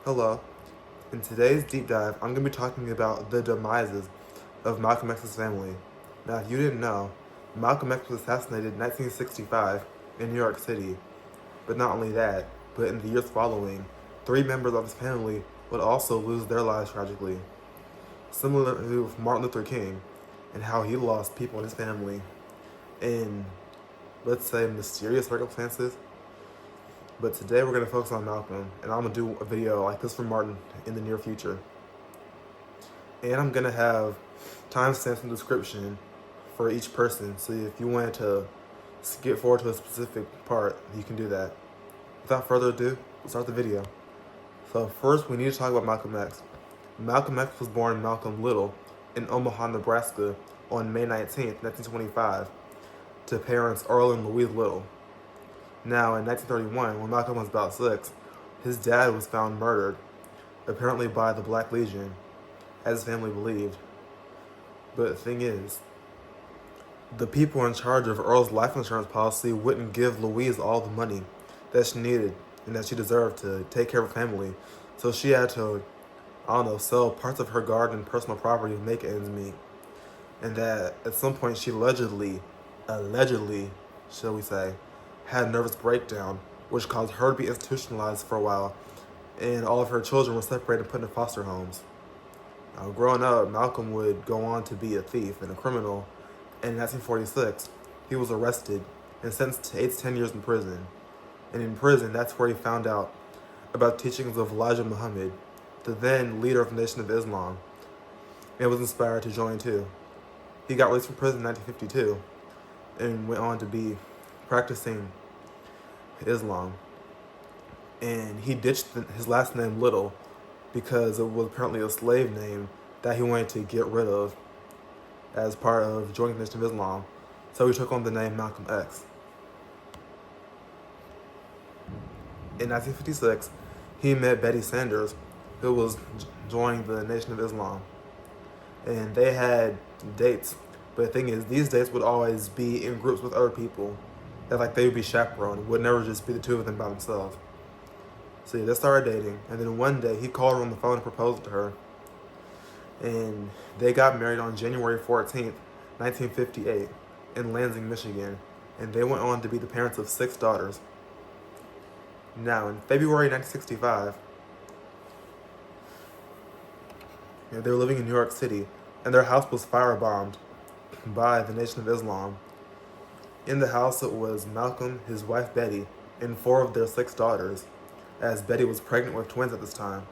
Hello. In today's deep dive, I'm going to be talking about the demises of Malcolm X's family. Now, if you didn't know, Malcolm X was assassinated in 1965 in New York City. But not only that, but in the years following, 3 members of his family would also lose their lives tragically. Similarly with Martin Luther King and how he lost people in his family in, let's say, mysterious circumstances. But today we're going to focus on Malcolm, and I'm going to do a video like this for Martin in the near future. And I'm going to have timestamps in the description for each person, so if you wanted to skip forward to a specific part, you can do that. Without further ado, we'll start the video. So first, we need to talk about Malcolm X. Malcolm X was born Malcolm Little in Omaha, Nebraska on May 19, 1925, to parents Earl and Louise Little. Now, in 1931, when Malcolm was about 6, his dad was found murdered, apparently by the Black Legion, as his family believed. But the thing is, the people in charge of Earl's life insurance policy wouldn't give Louise all the money that she needed and that she deserved to take care of her family. So she had to, sell parts of her garden and personal property to make ends meet. And that at some point she allegedly, shall we say, had a nervous breakdown, which caused her to be institutionalized for a while, and all of her children were separated and put in foster homes. Now, growing up, Malcolm would go on to be a thief and a criminal, and in 1946, he was arrested and sentenced to 8 to 10 years in prison. And in prison, that's where he found out about the teachings of Elijah Muhammad, the then leader of the Nation of Islam, and was inspired to join too. He got released from prison in 1952 and went on to be practicing Islam, and he ditched his last name Little because it was apparently a slave name that he wanted to get rid of as part of joining the Nation of Islam, so he took on the name Malcolm X. In 1956, he met Betty Sanders, who was joining the Nation of Islam, and they had dates, but the thing is, these dates would always be in groups with other people. That they would be chaperoned. It would never just be the two of them by themselves. So they started dating, and then one day he called her on the phone and proposed to her. And they got married on January 14th, 1958 in Lansing, Michigan. And they went on to be the parents of 6 daughters. Now, in February 1965, they were living in New York City, and their house was firebombed by the Nation of Islam. In the house, it was Malcolm, his wife Betty, and 4 of their 6 daughters, as Betty was pregnant with twins at this time.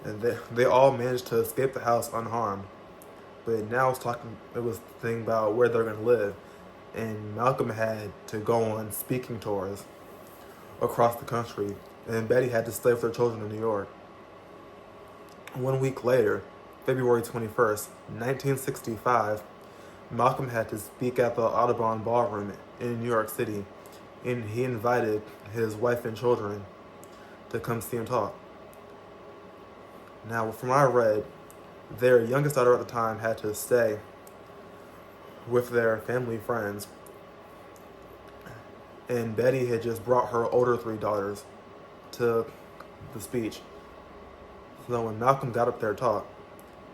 And they all managed to escape the house unharmed. But now it was thinking about where they're going to live, and Malcolm had to go on speaking tours across the country, and Betty had to stay with her children in New York. 1 week later, February 21st, 1965, Malcolm had to speak at the Audubon Ballroom in New York City, and he invited his wife and children to come see him talk. Now, from what I read, their youngest daughter at the time had to stay with their family friends, and Betty had just brought her older 3 daughters to the speech. So when Malcolm got up there to talk,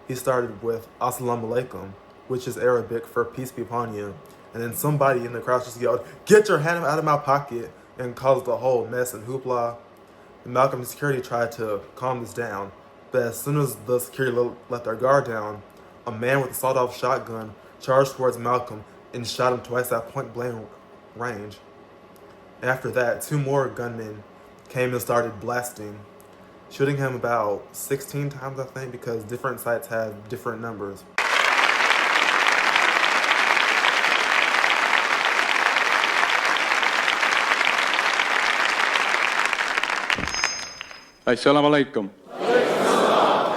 he started with Assalamu alaikum, which is Arabic for peace be upon you. And then somebody in the crowd just yelled, "Get your hand out of my pocket," and caused a whole mess and hoopla. And Malcolm's security tried to calm this down, but as soon as the security let their guard down, a man with a sawed-off shotgun charged towards Malcolm and shot him twice at point-blank range. After that, 2 more gunmen came and started blasting, shooting him about 16 times, I think, because different sites have different numbers. Assalamu alaikum.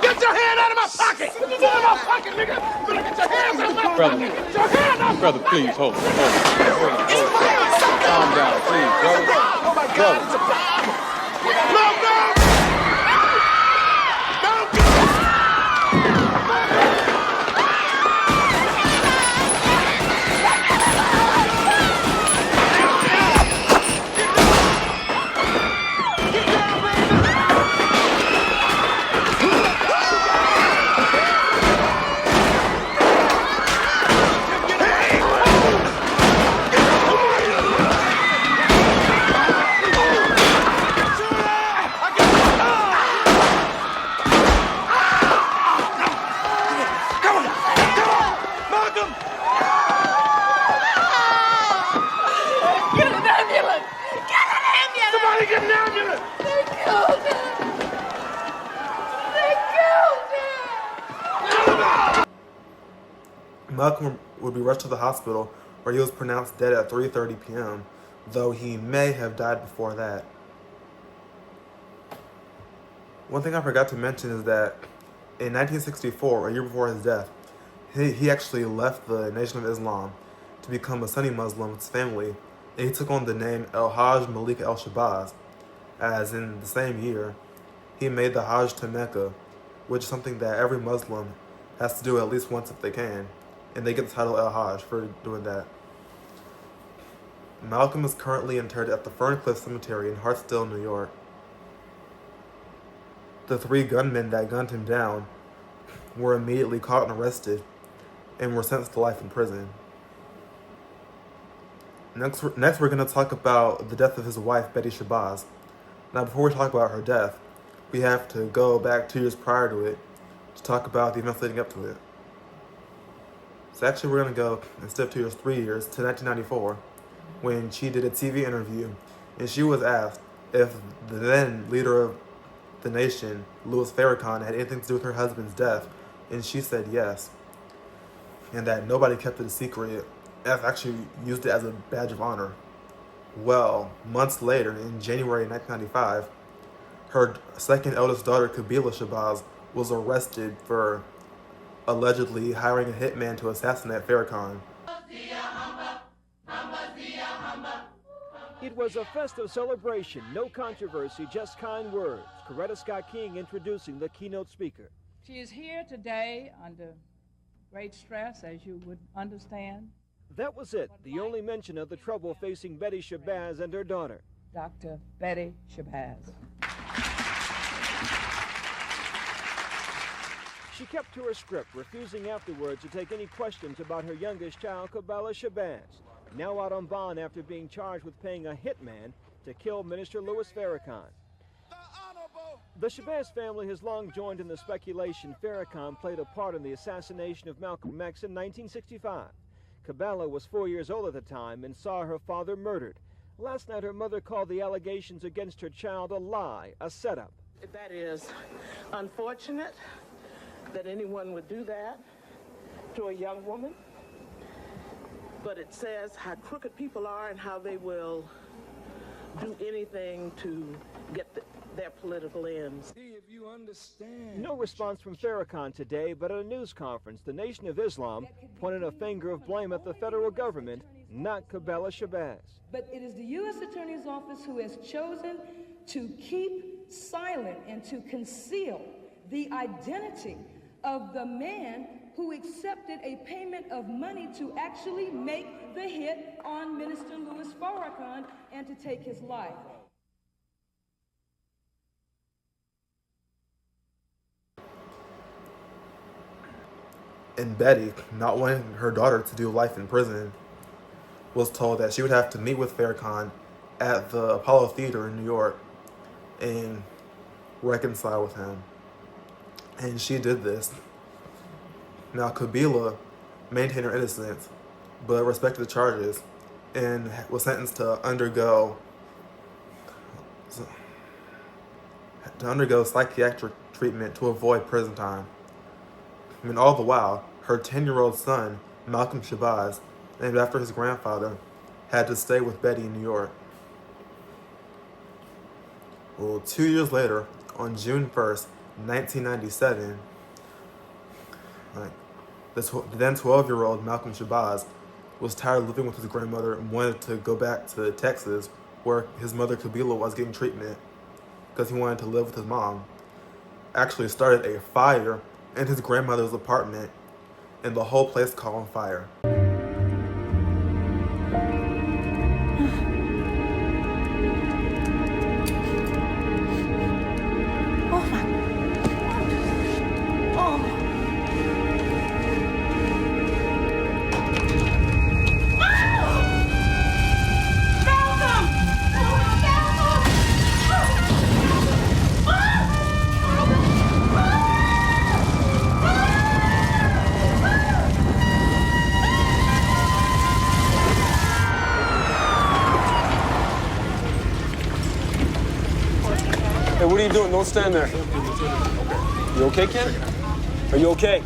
Get your hand out of my pocket! Get your hand out of my pocket, nigga! Get your hands out of my pocket! Get your hand out! Brother, please, hold on. Calm down, please, brother. Oh my God, it's a bomb! Malcolm! Malcolm! Malcolm would be rushed to the hospital where he was pronounced dead at 3:30 p.m., though he may have died before that. One thing I forgot to mention is that in 1964, a year before his death, he actually left the Nation of Islam to become a Sunni Muslim with his family, and he took on the name Al-Hajj Malikah Shabazz, as in the same year, he made the Hajj to Mecca, which is something that every Muslim has to do at least once if they can, and they get the title Al-Hajj for doing that. Malcolm is currently interred at the Ferncliff Cemetery in Hartsdale, New York. The 3 gunmen that gunned him down were immediately caught and arrested and were sentenced to life in prison. Next we're going to talk about the death of his wife, Betty Shabazz. Now, before we talk about her death, we have to go back 2 years prior to it to talk about the events leading up to it. So actually, we're going to go, instead of 2 years, 3 years, to 1994, when she did a TV interview, and she was asked if the then leader of the nation, Louis Farrakhan, had anything to do with her husband's death, and she said yes, and that nobody kept it a secret, and actually used it as a badge of honor. Well, months later, in January 1995, her second eldest daughter, Ilyasah Shabazz, was arrested for allegedly hiring a hitman to assassinate Farrakhan. It was a festive celebration, no controversy, just kind words. Coretta Scott King introducing the keynote speaker. She is here today under great stress, as you would understand. That was it, the only mention of the trouble facing Betty Shabazz and her daughter. Dr. Betty Shabazz. She kept to her script, refusing afterwards to take any questions about her youngest child, Malikah Shabazz, now out on bond after being charged with paying a hitman to kill Minister Louis Farrakhan. The Shabazz family has long joined in the speculation Farrakhan played a part in the assassination of Malcolm X in 1965. Kabbalah was 4 years old at the time and saw her father murdered. Last night, her mother called the allegations against her child a lie, a setup. That is unfortunate that anyone would do that to a young woman, but it says how crooked people are and how they will do anything to get their political ends. See if you understand. No response from Farrakhan today, but at a news conference, the Nation of Islam pointed a finger of blame at the federal government, not Malikah Shabazz. But it is the U.S. Attorney's Office who has chosen to keep silent and to conceal the identity of the man who accepted a payment of money to actually make the hit on Minister Louis Farrakhan and to take his life. And Betty, not wanting her daughter to do life in prison, was told that she would have to meet with Farrakhan at the Apollo Theater in New York and reconcile with him. And she did this. Now, Kabila maintained her innocence, but respected the charges and was sentenced to undergo psychiatric treatment to avoid prison time. I mean, all the while, her 10-year-old son, Malcolm Shabazz, named after his grandfather, had to stay with Betty in New York. Well, 2 years later, on June 1st, 1997, the then 12-year-old Malcolm Shabazz was tired of living with his grandmother and wanted to go back to Texas, where his mother Kabila was getting treatment, because he wanted to live with his mom. Actually started a fire in his grandmother's apartment, and the whole place caught on fire. Hey, what are you doing? Don't stand there. You okay, kid? Are you okay?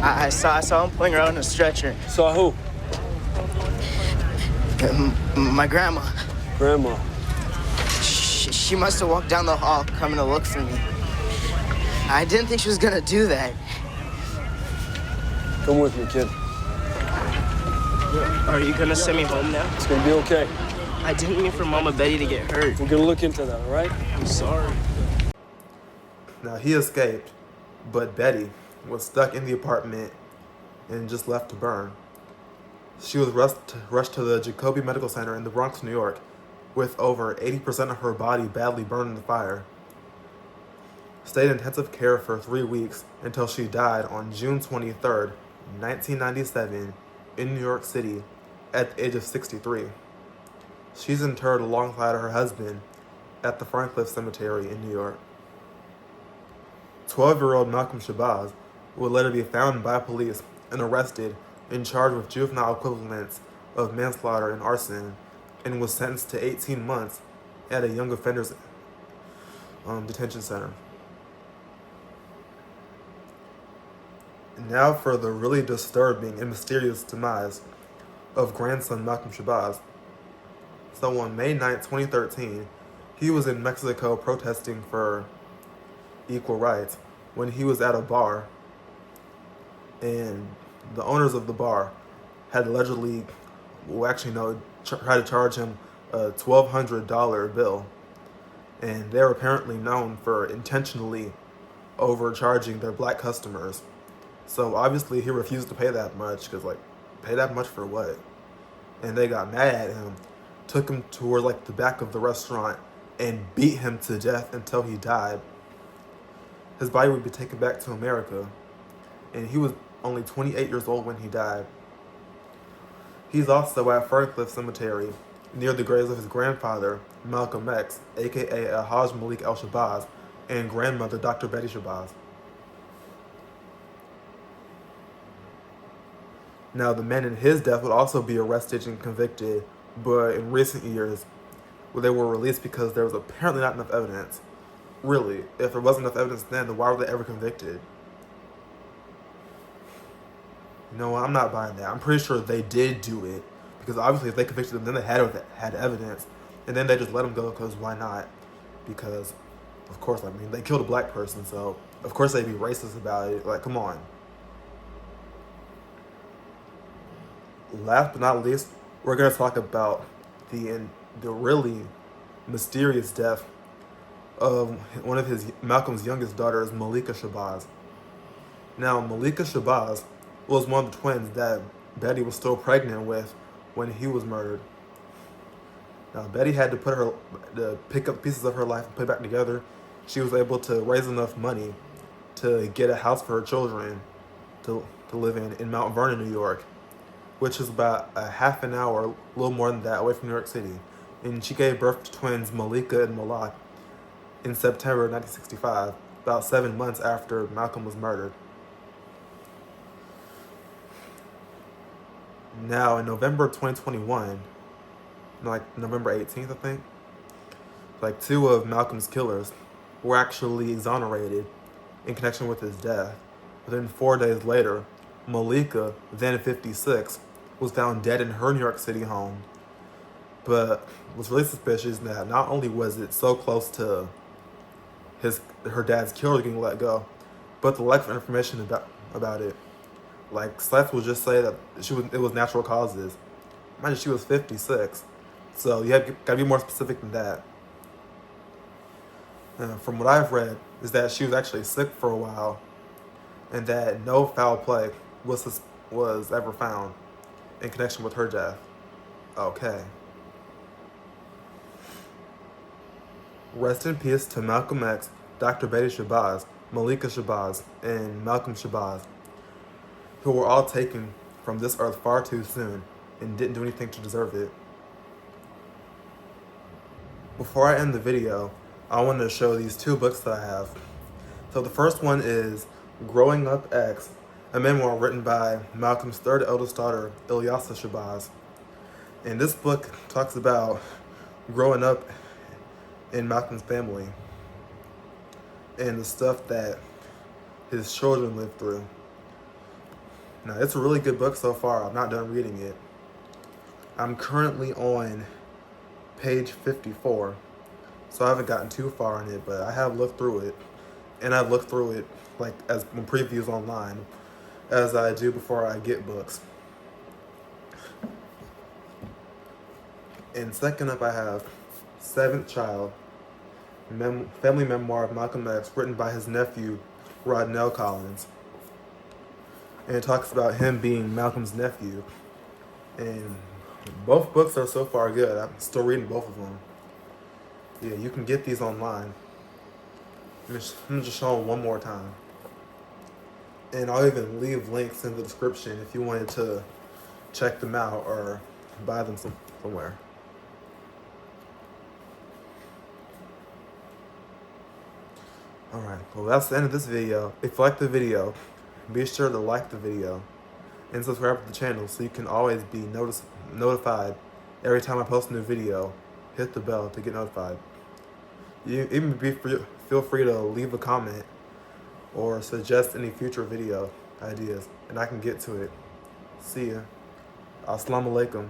I saw him pulling her out on a stretcher. Saw who? My grandma. Grandma. She must have walked down the hall coming to look for me. I didn't think she was gonna do that. Come with me, kid. Are you gonna send me home now? It's gonna be okay. I didn't mean for Mama Betty to get hurt. We're gonna look into that, all right? I'm sorry. Now, he escaped, but Betty was stuck in the apartment and just left to burn. She was rushed to the Jacobi Medical Center in the Bronx, New York, with over 80% of her body badly burned in the fire. Stayed in intensive care for 3 weeks until she died on June 23rd, 1997, in New York City at the age of 63. She's interred alongside her husband at the Ferncliff Cemetery in New York. 12-year-old Malikah Shabazz would later be found by police and arrested and charged with juvenile equivalents of manslaughter and arson, and was sentenced to 18 months at a young offenders detention center. Now for the really disturbing and mysterious demise of grandson Malikah Shabazz. So on May 9, 2013, he was in Mexico protesting for equal rights when he was at a bar, and the owners of the bar had allegedly, tried to charge him a $1,200 bill, and they're apparently known for intentionally overcharging their black customers. So obviously he refused to pay that much, because pay that much for what? And they got mad at him, took him toward the back of the restaurant and beat him to death until he died. His body would be taken back to America, and he was only 28 years old when he died. He's also at Ferncliff Cemetery, near the graves of his grandfather, Malcolm X, aka Alhaj Malikah Shabazz, and grandmother, Dr. Betty Shabazz. Now, the men in his death would also be arrested and convicted, but in recent years, they were released because there was apparently not enough evidence. Really, if there wasn't enough evidence then why were they ever convicted? You know what, I'm not buying that. I'm pretty sure they did do it, because obviously if they convicted them, then they had evidence, and then they just let them go, because why not? Because, of course, they killed a black person, so of course they'd be racist about it. Come on. Last but not least, we're going to talk about the really mysterious death of one of Malcolm's youngest daughters, Malikah Shabazz. Now, Malikah Shabazz was one of the twins that Betty was still pregnant with when he was murdered. Now, Betty had to pick up pieces of her life and put it back together. She was able to raise enough money to get a house for her children to live in Mount Vernon, New York, which is about a half an hour, a little more than that, away from New York City. And she gave birth to twins Malikah and Malak in September 1965, about 7 months after Malcolm was murdered. Now, in November 2021, November 18th, I think, 2 of Malcolm's killers were actually exonerated in connection with his death. But then 4 days later, Malikah, then 56, was found dead in her New York City home. But what's really suspicious is that not only was it so close to her dad's killer getting let go, but the lack of information about it. Sites will just say that it was natural causes. Mind you, she was 56, so you gotta be more specific than that. From what I've read, is that she was actually sick for a while, and that no foul play was ever found in connection with her death. Okay. Rest in peace to Malcolm X, Dr. Betty Shabazz, Malikah Shabazz, and Malcolm Shabazz, who were all taken from this earth far too soon and didn't do anything to deserve it. Before I end the video, I wanted to show these 2 books that I have. So the first one is Growing Up X, a memoir written by Malcolm's 3rd eldest daughter, Ilyasah Shabazz. And this book talks about growing up in Malcolm's family and the stuff that his children lived through. Now, it's a really good book so far. I'm not done reading it. I'm currently on page 54, so I haven't gotten too far in it, but I have looked through it, and I've looked through it like as previews online, as I do before I get books. And second up, I have Seventh Child, family memoir of Malcolm X, written by his nephew, Rodnell Collins. And it talks about him being Malcolm's nephew. And both books are so far good. I'm still reading both of them. Yeah, you can get these online. I'm gonna just show them one more time. And I'll even leave links in the description if you wanted to check them out or buy them somewhere. Alright, well that's the end of this video. If you like the video, be sure to like the video and subscribe to the channel so you can always be notified every time I post a new video. Hit the bell to get notified. You even feel free to leave a comment or suggest any future video ideas and I can get to it. See ya. Assalamu alaikum.